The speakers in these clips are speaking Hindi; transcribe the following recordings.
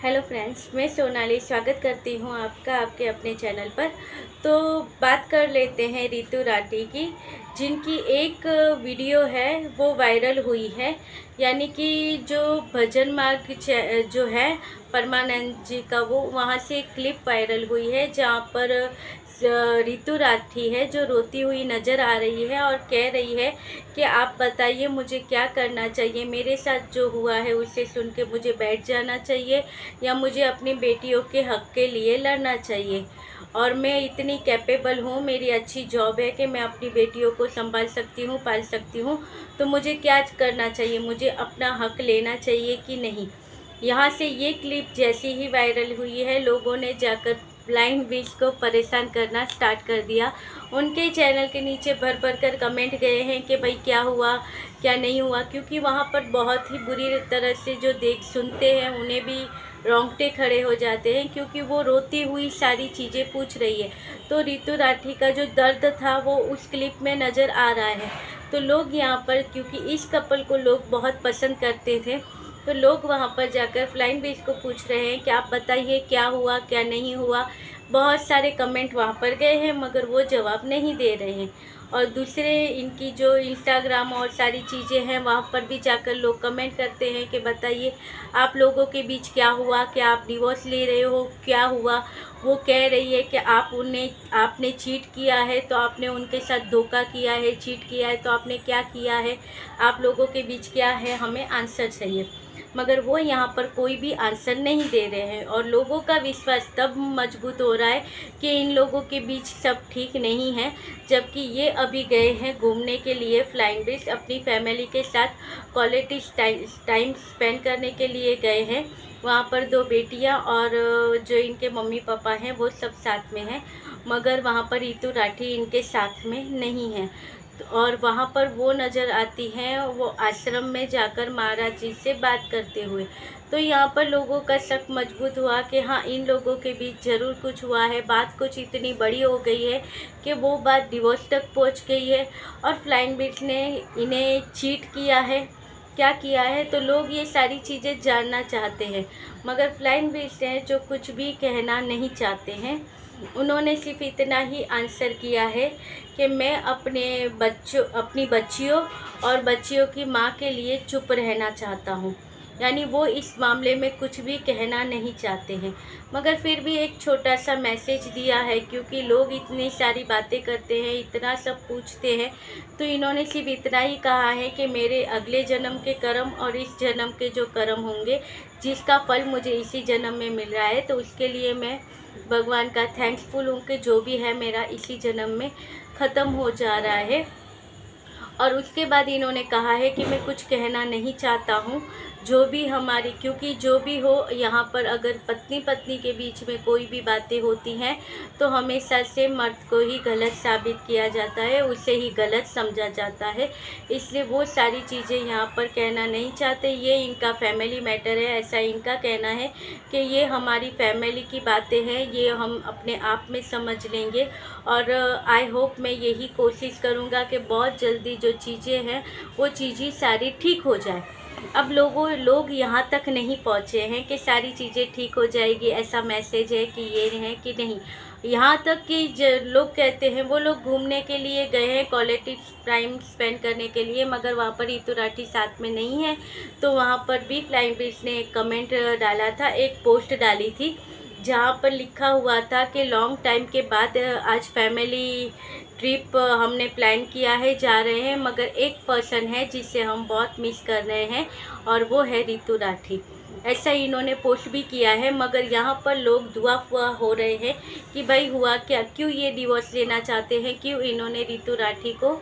हेलो फ्रेंड्स, मैं सोनाली स्वागत करती हूँ आपका आपके अपने चैनल पर। तो बात कर लेते हैं ऋतु राठी की, जिनकी एक वीडियो है वो वायरल हुई है। यानी कि जो भजन मार्ग जो है परमानंद जी का, वो वहाँ से एक क्लिप वायरल हुई है जहाँ पर ऋतु राठी है जो रोती हुई नज़र आ रही है और कह रही है कि आप बताइए मुझे क्या करना चाहिए, मेरे साथ जो हुआ है उसे सुन के मुझे बैठ जाना चाहिए या मुझे अपनी बेटियों के हक़ के लिए लड़ना चाहिए। और मैं इतनी कैपेबल हूँ, मेरी अच्छी जॉब है कि मैं अपनी बेटियों को संभाल सकती हूँ, पाल सकती हूँ। तो मुझे क्या करना चाहिए, मुझे अपना हक़ लेना चाहिए कि नहीं। यहाँ से ये क्लिप जैसी ही वायरल हुई है, लोगों ने जाकर ब्लाइंड बीच को परेशान करना स्टार्ट कर दिया। उनके चैनल के नीचे भर भर कर कमेंट गए हैं कि भाई क्या हुआ क्या नहीं हुआ, क्योंकि वहाँ पर बहुत ही बुरी तरह से जो सुनते हैं उन्हें भी रोंगटे खड़े हो जाते हैं, क्योंकि वो रोती हुई सारी चीज़ें पूछ रही है। तो ऋतु राठी का जो दर्द था वो उस क्लिप में नज़र आ रहा है। तो लोग यहाँ पर, क्योंकि इस कपल को लोग बहुत पसंद करते थे, तो लोग वहाँ पर जाकर फ्लाइंग बीच को पूछ रहे हैं कि आप बताइए क्या हुआ क्या नहीं हुआ। बहुत सारे कमेंट वहाँ पर गए हैं मगर वो जवाब नहीं दे रहे हैं। और दूसरे इनकी जो इंस्टाग्राम और सारी चीज़ें हैं वहाँ पर भी जाकर लोग कमेंट करते हैं कि बताइए आप लोगों के बीच क्या हुआ, क्या आप डिवोर्स ले रहे हो, क्या हुआ। वो कह रही है कि आपने चीट किया है तो आपने उनके साथ धोखा किया है, चीट किया है तो आपने क्या किया है, आप लोगों के बीच क्या है, हमें आंसर चाहिए। मगर वो यहाँ पर कोई भी आंसर नहीं दे रहे हैं और लोगों का विश्वास तब मजबूत हो रहा है कि इन लोगों के बीच सब ठीक नहीं है। जबकि ये अभी गए हैं घूमने के लिए फ्लाइंग बीच, अपनी फैमिली के साथ क्वालिटी टाइम स्पेंड करने के लिए गए हैं। वहाँ पर दो बेटियाँ और जो इनके मम्मी पापा हैं वो सब साथ में हैं, मगर वहाँ पर ऋतु राठी इनके साथ में नहीं है। और वहाँ पर वो नज़र आती हैं, वो आश्रम में जाकर महाराज जी से बात करते हुए। तो यहाँ पर लोगों का शक मजबूत हुआ कि हाँ, इन लोगों के बीच ज़रूर कुछ हुआ है, बात कुछ इतनी बड़ी हो गई है कि वो बात डिवोर्स तक पहुँच गई है और फ्लाइंग बीच ने इन्हें चीट किया है, क्या किया है। तो लोग ये सारी चीज़ें जानना चाहते हैं, मगर फ्लाइंग बीच ने जो कुछ भी कहना नहीं चाहते हैं। उन्होंने सिर्फ इतना ही आंसर किया है कि मैं अपनी बच्चियों और बच्चियों की माँ के लिए चुप रहना चाहता हूँ। यानी वो इस मामले में कुछ भी कहना नहीं चाहते हैं, मगर फिर भी एक छोटा सा मैसेज दिया है, क्योंकि लोग इतनी सारी बातें करते हैं, इतना सब पूछते हैं। तो इन्होंने सिर्फ इतना ही कहा है कि मेरे अगले जन्म के कर्म और इस जन्म के जो कर्म होंगे, जिसका फल मुझे इसी जन्म में मिल रहा है, तो उसके लिए मैं भगवान का थैंक्सफुल हूँ कि जो भी है मेरा इसी जन्म में ख़त्म हो जा रहा है। और उसके बाद इन्होंने कहा है कि मैं कुछ कहना नहीं चाहता हूँ, जो भी हमारी, क्योंकि जो भी हो यहाँ पर अगर पत्नी पत्नी के बीच में कोई भी बातें होती हैं तो हमेशा से मर्द को ही गलत साबित किया जाता है, उसे ही गलत समझा जाता है। इसलिए वो सारी चीज़ें यहाँ पर कहना नहीं चाहते। ये इनका फैमिली मैटर है, ऐसा इनका कहना है कि ये हमारी फैमिली की बातें हैं, ये हम अपने आप में समझ लेंगे। और आई होप, मैं यही कोशिश करूँगा कि बहुत जल्दी जो चीज़ें हैं वो चीज़ें सारी ठीक हो जाए। अब लोग यहाँ तक नहीं पहुँचे हैं कि सारी चीज़ें ठीक हो जाएगी, ऐसा मैसेज है कि ये है कि नहीं। यहाँ तक कि लोग कहते हैं, वो लोग घूमने के लिए गए हैं क्वालिटी टाइम स्पेंड करने के लिए, मगर वहाँ पर ऋतु राठी साथ में नहीं है। तो वहाँ पर भी फ्लाइंग बीच ने एक कमेंट डाला था, एक पोस्ट डाली थी जहाँ पर लिखा हुआ था कि लॉन्ग टाइम के बाद आज फैमिली ट्रिप हमने प्लान किया है, जा रहे हैं, मगर एक पर्सन है जिसे हम बहुत मिस कर रहे हैं और वो है ऋतु राठी। ऐसा इन्होंने पोस्ट भी किया है, मगर यहाँ पर लोग दुआ फुआ हो रहे हैं कि भाई हुआ क्या, क्यों ये डिवोर्स लेना चाहते हैं, क्यों इन्होंने ऋतु राठी को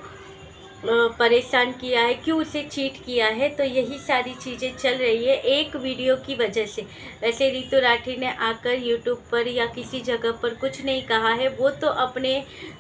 परेशान किया है, क्यों उसे चीट किया है। तो यही सारी चीज़ें चल रही है एक वीडियो की वजह से। वैसे ऋतु राठी ने आकर यूट्यूब पर या किसी जगह पर कुछ नहीं कहा है, वो तो अपने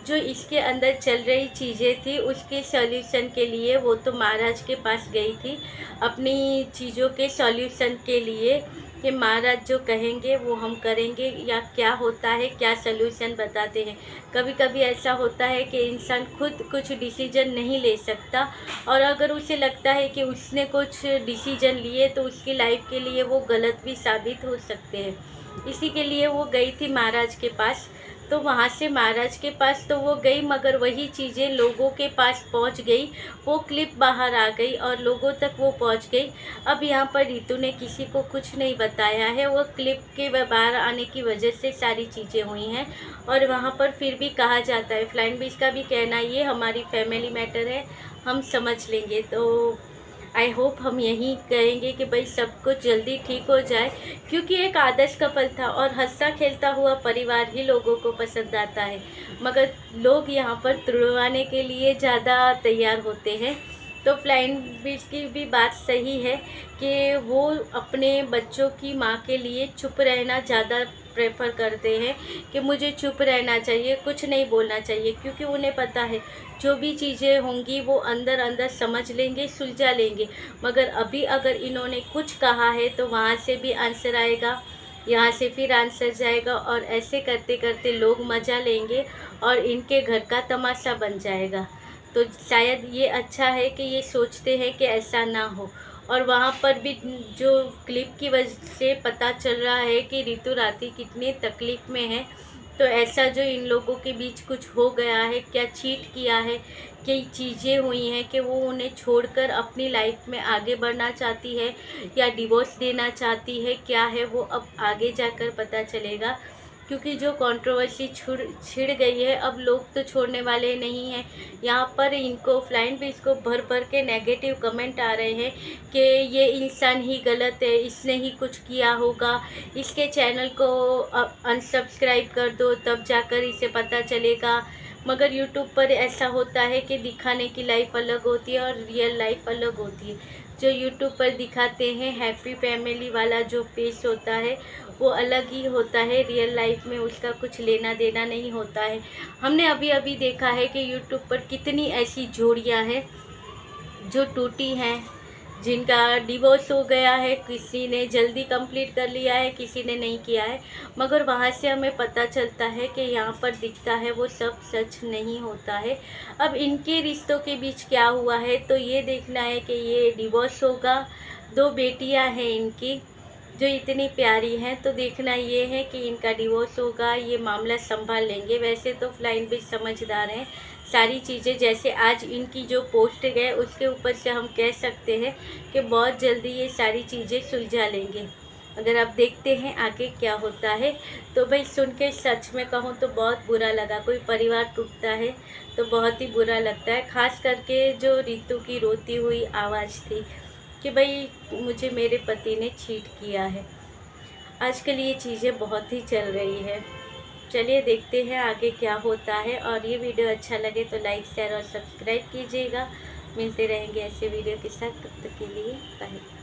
जो इसके अंदर चल रही चीज़ें थी उसके सॉल्यूशन के लिए वो तो महाराज के पास गई थी, अपनी चीज़ों के सॉल्यूशन के लिए। कि महाराज जो कहेंगे वो हम करेंगे, या क्या होता है, क्या सलूशन बताते हैं। कभी कभी ऐसा होता है कि इंसान खुद कुछ डिसीजन नहीं ले सकता, और अगर उसे लगता है कि उसने कुछ डिसीजन लिए तो उसकी लाइफ के लिए वो गलत भी साबित हो सकते हैं। इसी के लिए वो गई थी महाराज के पास। तो वहाँ से महाराज के पास तो वो गई, मगर वही चीज़ें लोगों के पास पहुँच गई। वो क्लिप बाहर आ गई और लोगों तक वो पहुँच गई। अब यहाँ पर रितु ने किसी को कुछ नहीं बताया है, वो क्लिप के बाहर आने की वजह से सारी चीज़ें हुई हैं। और वहाँ पर फिर भी कहा जाता है, फ्लाइंग बीच का भी कहना ये हमारी फैमिली मैटर है, हम समझ लेंगे। तो आई होप हम यही कहेंगे कि भाई सब कुछ जल्दी ठीक हो जाए, क्योंकि एक आदर्श कपल था और हंसता खेलता हुआ परिवार ही लोगों को पसंद आता है, मगर लोग यहाँ पर तुड़वाने के लिए ज़्यादा तैयार होते हैं। तो फ्लाइंग बीच की भी बात सही है कि वो अपने बच्चों की माँ के लिए चुप रहना ज़्यादा प्रेफर करते हैं, कि मुझे चुप रहना चाहिए, कुछ नहीं बोलना चाहिए, क्योंकि उन्हें पता है जो भी चीज़ें होंगी वो अंदर अंदर समझ लेंगे, सुलझा लेंगे। मगर अभी अगर इन्होंने कुछ कहा है तो वहाँ से भी आंसर आएगा, यहाँ से फिर आंसर जाएगा, और ऐसे करते करते लोग मज़ा लेंगे और इनके घर का तमाशा बन जाएगा। तो शायद ये अच्छा है कि ये सोचते हैं कि ऐसा ना हो। और वहाँ पर भी जो क्लिप की वजह से पता चल रहा है कि रितु राठी कितनी तकलीफ़ में है। तो ऐसा जो इन लोगों के बीच कुछ हो गया है, क्या चीट किया है, कई चीज़ें हुई हैं कि वो उन्हें छोड़कर अपनी लाइफ में आगे बढ़ना चाहती है या डिवोर्स देना चाहती है, क्या है वो अब आगे जाकर पता चलेगा। क्योंकि जो कंट्रोवर्सी छिड़ गई है, अब लोग तो छोड़ने वाले नहीं हैं। यहाँ पर इनको फ्लाइंग बीच को भर भर के नेगेटिव कमेंट आ रहे हैं कि ये इंसान ही गलत है, इसने ही कुछ किया होगा, इसके चैनल को अनसब्सक्राइब कर दो तब जाकर इसे पता चलेगा। मगर यूट्यूब पर ऐसा होता है कि दिखाने की लाइफ अलग होती है और रियल लाइफ अलग होती है। जो यूट्यूब पर दिखाते हैं हैप्पी फैमिली वाला जो फेस होता है वो अलग ही होता है, रियल लाइफ में उसका कुछ लेना देना नहीं होता है। हमने अभी अभी देखा है कि यूट्यूब पर कितनी ऐसी जोड़ियां हैं जो टूटी हैं, जिनका डिवोर्स हो गया है, किसी ने जल्दी कंप्लीट कर लिया है, किसी ने नहीं किया है। मगर वहाँ से हमें पता चलता है कि यहाँ पर दिखता है वो सब सच नहीं होता है। अब इनके रिश्तों के बीच क्या हुआ है तो ये देखना है कि ये डिवोर्स होगा। 2 बेटियाँ हैं इनकी जो इतनी प्यारी हैं, तो देखना ये है कि इनका डिवोर्स होगा, ये मामला संभाल लेंगे। वैसे तो फ्लाइंग बीच समझदार हैं, सारी चीज़ें जैसे आज इनकी जो पोस्ट गए उसके ऊपर से हम कह सकते हैं कि बहुत जल्दी ये सारी चीज़ें सुलझा लेंगे। अगर आप देखते हैं आगे क्या होता है। तो भाई सुन के सच में कहूँ तो बहुत बुरा लगा, कोई परिवार टूटता है तो बहुत ही बुरा लगता है। ख़ास करके जो रितु की रोती हुई आवाज़ थी कि भाई मुझे मेरे पति ने चीट किया है। आजकल ये चीज़ें बहुत ही चल रही है। चलिए देखते हैं आगे क्या होता है, और ये वीडियो अच्छा लगे तो लाइक शेयर और सब्सक्राइब कीजिएगा। मिलते रहेंगे ऐसे वीडियो के साथ, तब तक के लिए बाय।